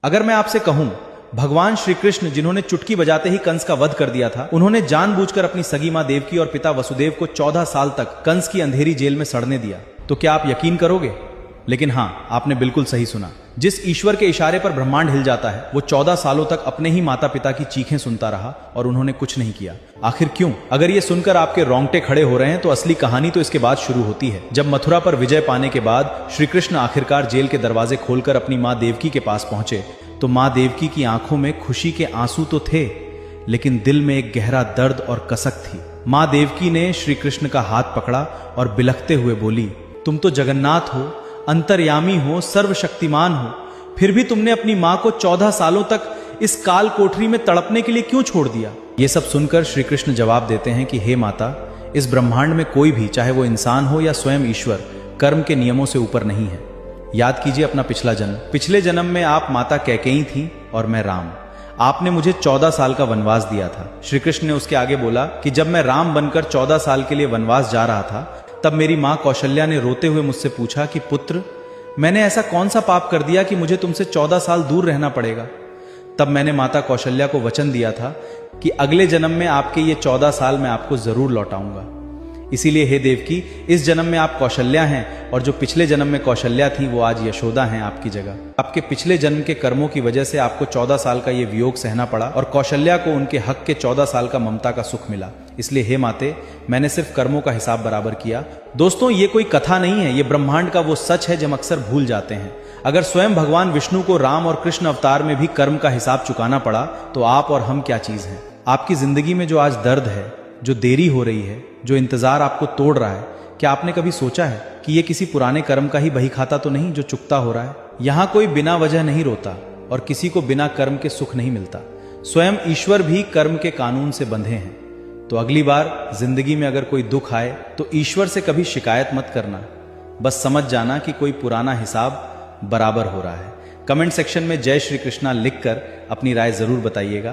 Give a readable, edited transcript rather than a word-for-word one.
अगर मैं आपसे कहूं, भगवान श्री कृष्ण जिन्होंने चुटकी बजाते ही कंस का वध कर दिया था, उन्होंने जानबूझकर अपनी सगी मां देवकी और पिता वसुदेव को 14 साल तक कंस की अंधेरी जेल में सड़ने दिया, तो क्या आप यकीन करोगे? लेकिन हां, आपने बिल्कुल सही सुना। जिस ईश्वर के इशारे पर ब्रह्मांड हिल जाता है, वो 14 सालों तक अपने ही माता पिता की चीखें सुनता रहा और उन्होंने कुछ नहीं किया। आखिर क्यों? अगर ये सुनकर आपके रोंगटे खड़े हो रहे हैं तो असली कहानी तो इसके बाद शुरू होती है। जब मथुरा पर विजय पाने के बाद श्री कृष्ण आखिरकार जेल के दरवाजे खोलकर अपनी मां देवकी के पास पहुंचे, तो मां देवकी की आंखों में खुशी के आंसू तो थे, लेकिन दिल में एक गहरा दर्द और कसक थी। मां देवकी ने श्री कृष्ण का हाथ पकड़ा और बिलखते हुए बोली, तुम तो जगन्नाथ हो, अंतर्यामी हो, सर्वशक्तिमान हो, फिर भी तुमने अपनी मां को 14 सालों तक इस काल कोठरी में तड़पने के लिए क्यों छोड़ दिया? ये सब सुनकर श्री कृष्ण जवाब देते हैं कि हे माता, इस ब्रह्मांड में कोई भी, चाहे वो इंसान हो या स्वयं ईश्वर, कर्म के नियमों से ऊपर नहीं है। याद कीजिए अपना पिछला जन्म। पिछले जन्म में आप माता कैकेयी थी और मैं राम। आपने मुझे 14 साल का वनवास दिया था। श्री कृष्ण ने उसके आगे बोला कि जब मैं राम बनकर 14 साल के लिए वनवास जा रहा था, तब मेरी मां कौशल्या ने रोते हुए मुझसे पूछा कि पुत्र, मैंने ऐसा कौन सा पाप कर दिया कि मुझे तुमसे 14 साल दूर रहना पड़ेगा? तब मैंने माता कौशल्या को वचन दिया था कि अगले जन्म में आपके ये 14 साल मैं आपको जरूर लौटाऊंगा। इसीलिए हे देवकी, इस जन्म में आप कौशल्या हैं और जो पिछले जन्म में कौशल्या थी वो आज यशोदा हैं आपकी जगह। आपके पिछले जन्म के कर्मों की वजह से आपको 14 साल का ये वियोग सहना पड़ा और कौशल्या को उनके हक के 14 साल का ममता का सुख मिला। इसलिए हे माते, मैंने सिर्फ कर्मों का हिसाब बराबर किया। दोस्तों, ये कोई कथा नहीं है, ये ब्रह्मांड का वो सच है जो हम अक्सर भूल जाते हैं। अगर स्वयं भगवान विष्णु को राम और कृष्ण अवतार में भी कर्म का हिसाब चुकाना पड़ा, तो आप और हम क्या चीज हैं? आपकी जिंदगी में जो आज दर्द है, जो देरी हो रही है, जो इंतजार आपको तोड़ रहा है, क्या आपने कभी सोचा है कि ये किसी पुराने कर्म का ही बही खाता तो नहीं जो चुकता हो रहा है? यहां कोई बिना वजह नहीं रोता और किसी को बिना कर्म के सुख नहीं मिलता। स्वयं ईश्वर भी कर्म के कानून से बंधे हैं। तो अगली बार जिंदगी में अगर कोई दुख आए तो ईश्वर से कभी शिकायत मत करना, बस समझ जाना कि कोई पुराना हिसाब बराबर हो रहा है। कमेंट सेक्शन में जय श्री कृष्णा लिखकर अपनी राय जरूर बताइएगा।